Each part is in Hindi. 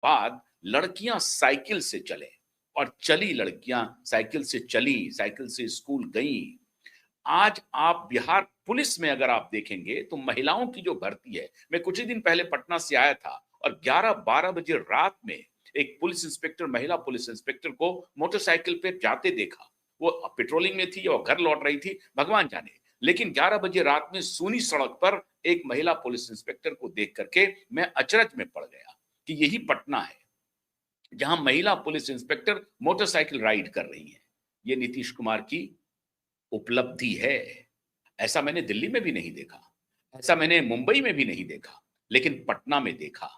बाद लड़कियां साइकिल से चले और चली लड़कियां साइकिल से चली, साइकिल से स्कूल गईं। आज आप बिहार पुलिस में अगर आप देखेंगे तो महिलाओं की जो भर्ती है, मैं कुछ ही दिन पहले पटना से आया था और 11-12 बजे रात में एक पुलिस इंस्पेक्टर, महिला पुलिस इंस्पेक्टर को मोटरसाइकिल पे जाते देखा। वो पेट्रोलिंग में थी और घर लौट रही थी, भगवान जाने। लेकिन 11 बजे रात में सूनी सड़क पर एक महिला पुलिस इंस्पेक्टर को देख करके मैं अचरज में पड़ गया कि यही पटना है, जहां महिला पुलिस इंस्पेक्टर मोटरसाइकिल राइड कर रही हैं। ये नीतीश कुमार की उपलब्धि है। ऐसा मैंने दिल्ली में भी नहीं देखा, ऐसा मैंने मुंबई में भी नहीं देखा, लेकिन पटना में देखा।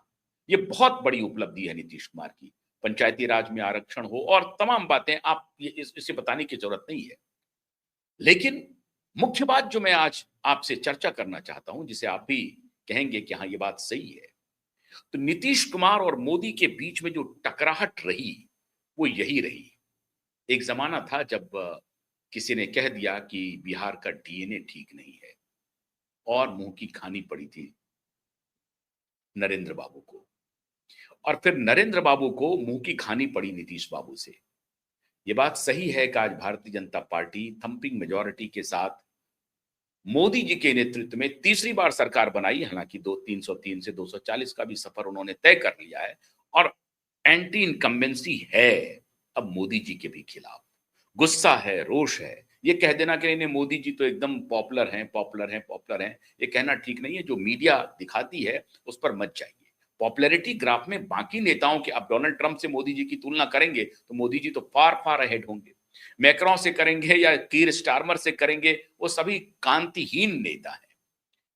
ये बहुत बड़ी उपलब्धि है नीतीश कुमार की। पंचायती राज में आरक्षण हो और तमाम बातें, आप ये इसे बताने की ज़रूरत नहीं है। लेकिन मुख्य बात जो मैं आज आपसे चर्चा करना चाहता हूं, जिसे आप भी कहेंगे कि हाँ, ये बात सही है। तो नीतीश कुमार और मोदी के बीच में जो टकराहट रही, वो यही रही। एक ज़माना था जब किसी ने कह दिया कि बिहार का डीएनए ठीक नहीं है और मुँह की खानी पड़ी थी नरेंद्र बाबू को। और फिर नरेंद्र बाबू को मुँह की खानी पड़ी नीतीश बाबू से। ये बात सही है कि आज Bharatiya Janata party thumping majority के साथ मोदी जी के नेतृत्व में तीसरी बार सरकार बनाई। हालाँकि दो 303 से 240 का भी सफ़र उन्होंने तय कर लिया है और एंटी इनकम्बेंसी है अब मोदी जी के भी खिलाफ। गुस्सा है, रोष है। ये कह देना कि नहीं-नहीं मोदी जी तो एकदम पॉपुलर हैं, पॉपुलर हैं, पॉपुलर हैं, ये कहना ठीक नहीं है। जो मीडिया दिखाती है, उस पर मत जाइए। पॉपुलैरिटी ग्राफ में बाकी नेताओं के, आप डोनाल्ड ट्रम्प से मोदी जी की तुलना करेंगे, तो मोदी जी तो फार-फार अहेड होंगे। मैक्रों से करेंगे या कीर स्टारमर से करेंगे, वो सभी कांतिहीन नेता हैं।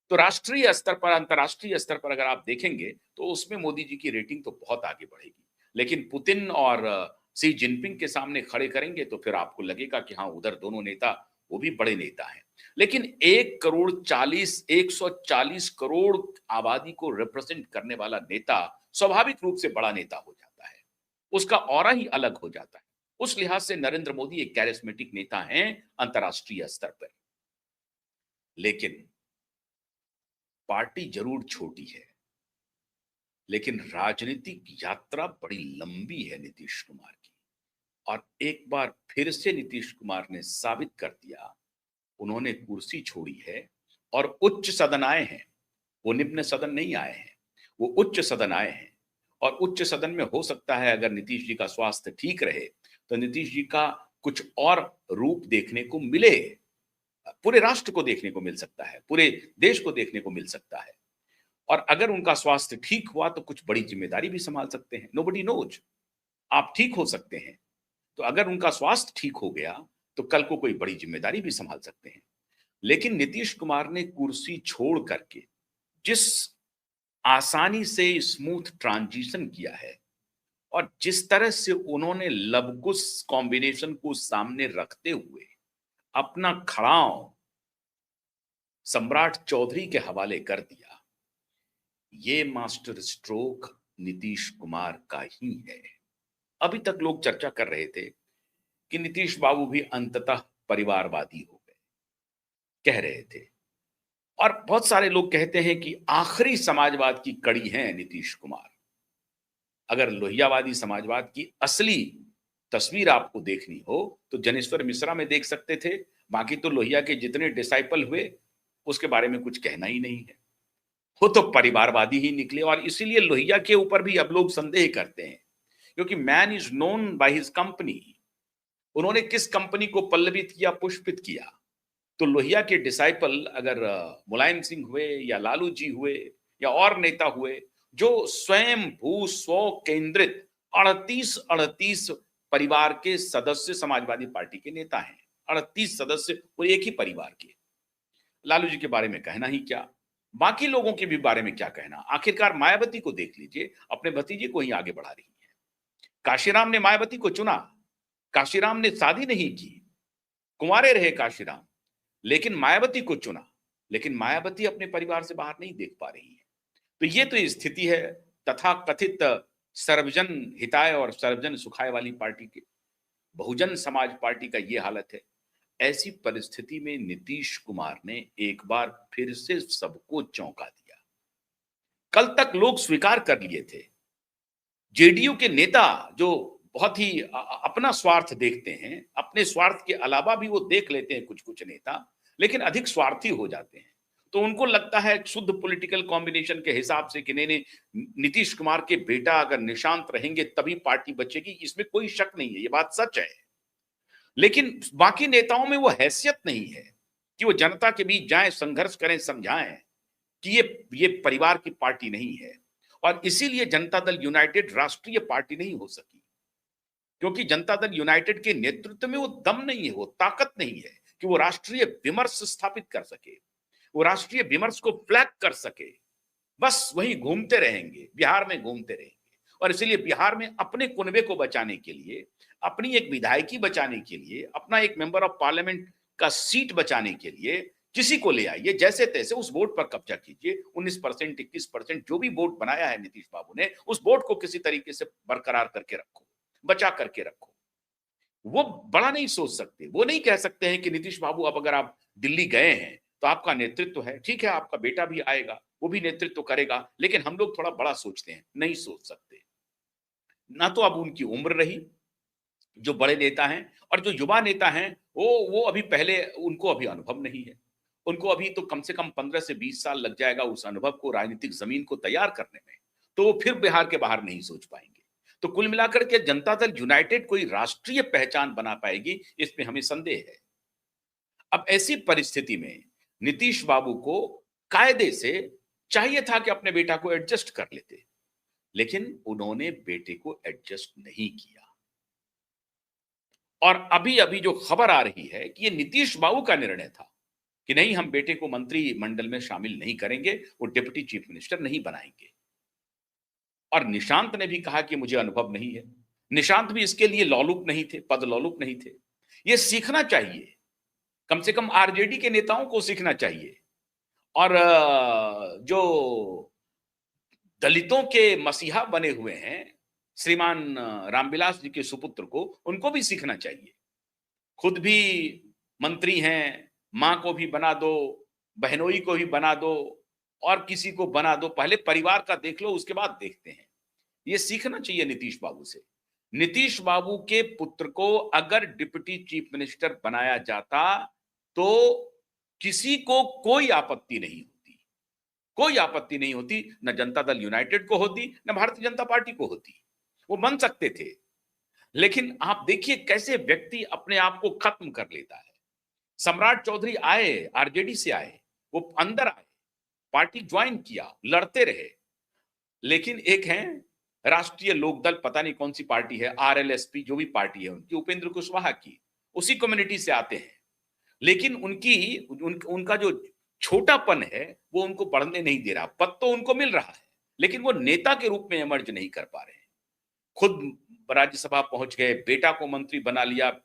तो राष्ट्रीय स्तर पर, अंतर्राष्ट्रीय स्तर पर अगर आप देखेंगे, तो उसमें मोदी जी की रेटिंग तो बहुत आगे बढ़ेगी। लेकिन पुतिन और शी जिनपिंग के सामने खड़े करेंगे, तो फिर आपको लगेगा कि हाँ, उधर दोनों नेता, वो भी बड़े नेता हैं। लेकिन 140 करोड़ आबादी को रिप्रेजेंट करने वाला नेता, स्वाभाविक रूप से बड़ा नेता हो जाता है। उसका ऑरा ही अलग हो जाता है। उस लिहाज से नरेंद्र मोदी एक कैरिस्मेटिक नेता हैं अंतर्राष्ट्रीय स्तर पर। लेकिन पार्टी जरूर छोटी है, लेकिन राजनीतिक यात्रा बड़ी लंबी है नीतीश कुमार की। और एक बार फिर से नीतीश कुमार ने साबित कर दिया, उन्होंने कुर्सी छोड़ी है और उच्च सदन आए हैं। वो निम्न सदन नहीं आए हैं, वो उच्च सदन आए हैं। और उच्च सदन में हो सकता है अगर नीतीश जी का स्वास्थ्य ठीक रहे, तो नीतीश जी का कुछ और रूप देखने को मिले। पूरे राष्ट्र को देखने को मिल सकता है, पूरे देश को देखने को मिल सकता है। और अगर उनका स्वास्थ्य ठीक हुआ तो कुछ बड़ी जिम्मेदारी भी संभाल सकते हैं। नोबडी नोज, आप ठीक हो सकते हैं। तो अगर उनका स्वास्थ्य ठीक हो गया, तो कल को कोई बड़ी जिम्मेदारी भी संभाल सकते हैं। लेकिन नीतीश कुमार ने कुर्सी छोड़ करके जिस आसानी से स्मूथ ट्रांजिशन किया है और जिस तरह से उन्होंने लवकुश कॉम्बिनेशन को सामने रखते हुए अपना खड़ाव सम्राट चौधरी के हवाले कर दिया, ये मास्टर स्ट्रोक नीतीश कुमार का ही है। अभी तक लोग चर्चा कर रहे थे कि नीतीश बाबू भी अंततः परिवारवादी हो गए, कह रहे थे। और बहुत सारे लोग कहते हैं कि आखिरी समाजवाद की कड़ी है नीतीश कुमार। अगर लोहियावादी समाजवाद की असली तस्वीर आपको देखनी हो, तो जनेश्वर मिश्रा में देख सकते थे। बाकी तो लोहिया के जितने डिसाइपल हुए, उसके बारे में कुछ कहना ही नहीं है। वो तो परिवारवादी ही निकले और इसीलिए लोहिया के ऊपर भी अब लोग संदेह करते हैं, क्योंकि man is known by his company. उन्होंने किस कंपनी को पल्लवित किया, पुष्पित किया। तो लोहिया के डिसाइपल अगर मुलायम सिंह हुए या लालू जी हुए या और नेता हुए, जो स्वयं भू स्व केंद्रित 38 परिवार के सदस्य समाजवादी पार्टी के नेता हैं। 38 सदस्य वो एक ही परिवार के। लालू जी के बारे में कहना ही क्या, बाकी लोगों के भी बारे में क्या कहना। आखिरकार मायावती को देख लीजिए, अपने भतीजे को ही आगे बढ़ा रही है। काशीराम ने मायावती को चुना, काशीराम ने शादी नहीं की, कुंवारे रहे काशीराम, लेकिन मायावती को चुना। लेकिन मायावती अपने परिवार से बाहर नहीं देख पा रही है। तो ये तो स्थिति है तथा कथित सर्वजन हिताय और सर्वजन सुखाय वाली पार्टी की, बहुजन समाज पार्टी का ये हालत है। ऐसी परिस्थिति में नीतीश कुमार ने एक बार फिर से सबको चौंका दिया। कल तक लोग स्वीकार कर लिए थे, जेडीयू के नेता जो बहुत ही अपना स्वार्थ देखते हैं, अपने स्वार्थ के अलावा भी वो देख लेते हैं कुछ-कुछ नेता, लेकिन अधिक स्वार्थी हो जाते हैं। तो उनको लगता है शुद्ध पॉलिटिकल कॉम्बिनेशन के हिसाब से कि नहीं-नहीं नीतीश कुमार के बेटा अगर निशांत रहेंगे तभी पार्टी बचेगी, इसमें कोई शक नहीं है, ये बात सच है। लेकिन बाकी नेताओं में वो हैसियत नहीं है कि वो जनता के बीच जाएँ, संघर्ष करें, समझाएँ कि ये परिवार की पार्टी नहीं है और इसीलिए जनता दल यूनाइटेड राष्ट्रीय पार्टी नहीं हो सकी। क्योंकि जनता दल यूनाइटेड के नेतृत्व में वो दम नहीं है, वो ताकत नहीं है कि वो राष्ट्रीय विमर्श स्थापित कर सके, वो राष्ट्रीय विमर्श को फ्लैग कर सके। बस वहीं घूमते रहेंगे, बिहार में घूमते रहेंगे और इसीलिए बिहार में अपने कुनबे को बचाने के लिए, अपनी एक विधायकी बचाने के लिए, अपना एक मेंबर ऑफ पार्लियामेंट का सीट बचाने के लिए किसी को ले आइए, जैसे-तैसे उस वोट पर कब्जा कीजिए। 19% 21% जो भी वोट बनाया है नीतीश बाबू ने, उस वोट को किसी तरीके से बरकरार करके रखो, बचा करके रखो। वो बड़ा नहीं सोच सकते, वो नहीं कह सकते हैं कि नीतीश बाबू अब अगर आप दिल्ली गए हैं, तो आपका नेतृत्व है, ठीक है आपका बेटा भी आएगा, वो भी नेतृत्व करेगा, लेकिन हम लोग थोड़ा बड़ा सोचते हैं, नहीं सोच सकते। ना तो अब उनकी उम्र रही, जो बड़े नेता हैं और जो युवा नेता हैं, वो अभी पहले उनको अभी अनुभव नहीं है। उनको अभी तो कम से कम 15 से 20 साल लग जाएगा उस अनुभव को राजनीतिक ज़मीन को तैयार करने में, तो वो फिर बिहार के बाहर नहीं सोच पाएँगे। तो कुल मिलाकर के जनता दल यूनाइटेड कोई राष्ट्रीय पहचान बना पाएगी, इसमें हमें संदेह है। अब ऐसी परिस्थिति में नीतीश बाबू को कायदे से चाहिए था कि अपने बेटा को एडजस्ट कर लेते, लेकिन उन्होंने बेटे को एडजस्ट नहीं किया। और अभी-अभी जो खबर आ रही है कि ये नीतीश बाबू का निर्णय था कि नहीं हम बेटे को मंत्रिमंडल में शामिल नहीं करेंगे, वो डिप्टी चीफ मिनिस्टर नहीं बनाएंगे। और निशांत ने भी कहा कि मुझे अनुभव नहीं है। निशांत भी इसके लिए लॉलूप नहीं थे, पद लॉलूप नहीं थे। ये सीखना चाहिए, कम से कम आरजेडी के नेताओं को सीखना चाहिए। और जो दलितों के मसीहा बने हुए हैं, श्रीमान रामविलास जी के सुपुत्र को, उनको भी सीखना चाहिए। खुद भी मंत्री हैं, माँ को भी बना दो, बहनोई को भी बना दो और किसी को बना दो। पहले परिवार का देख लो, उसके बाद देखते हैं। ये सीखना चाहिए नीतीश बाबू से। नीतीश बाबू के पुत्र को अगर डिप्टी चीफ मिनिस्टर बनाया जाता, तो किसी को कोई आपत्ति नहीं होती। कोई आपत्ति नहीं होती, न जनता दल यूनाइटेड को होती, न भारतीय जनता पार्टी को होती। वो बन सकते थे। लेकिन आप देखिए कैसे व्यक्ति अपने आप को खत्म कर लेता है। सम्राट चौधरी आए, आरजेडी से आए, वो अंदर आए, पार्टी ज्वाइन किया, लड़ते रहे। लेकिन एक है राष्ट्रीय लोकदल, पता नहीं कौन सी पार्टी है, आरएलएसपी जो भी पार्टी है उनकी, उपेंद्र कुशवाहा की, उसी कम्युनिटी से आते हैं। लेकिन उनका जो छोटापन है वो उनको बढ़ने नहीं दे रहा। पद तो उनको मिल रहा है, लेकिन वो नेता के रूप में इमर्ज नहीं कर पा रहे हैं। खुद राज्यसभा पहुंच गए, बेटा को मंत्री बना लिया,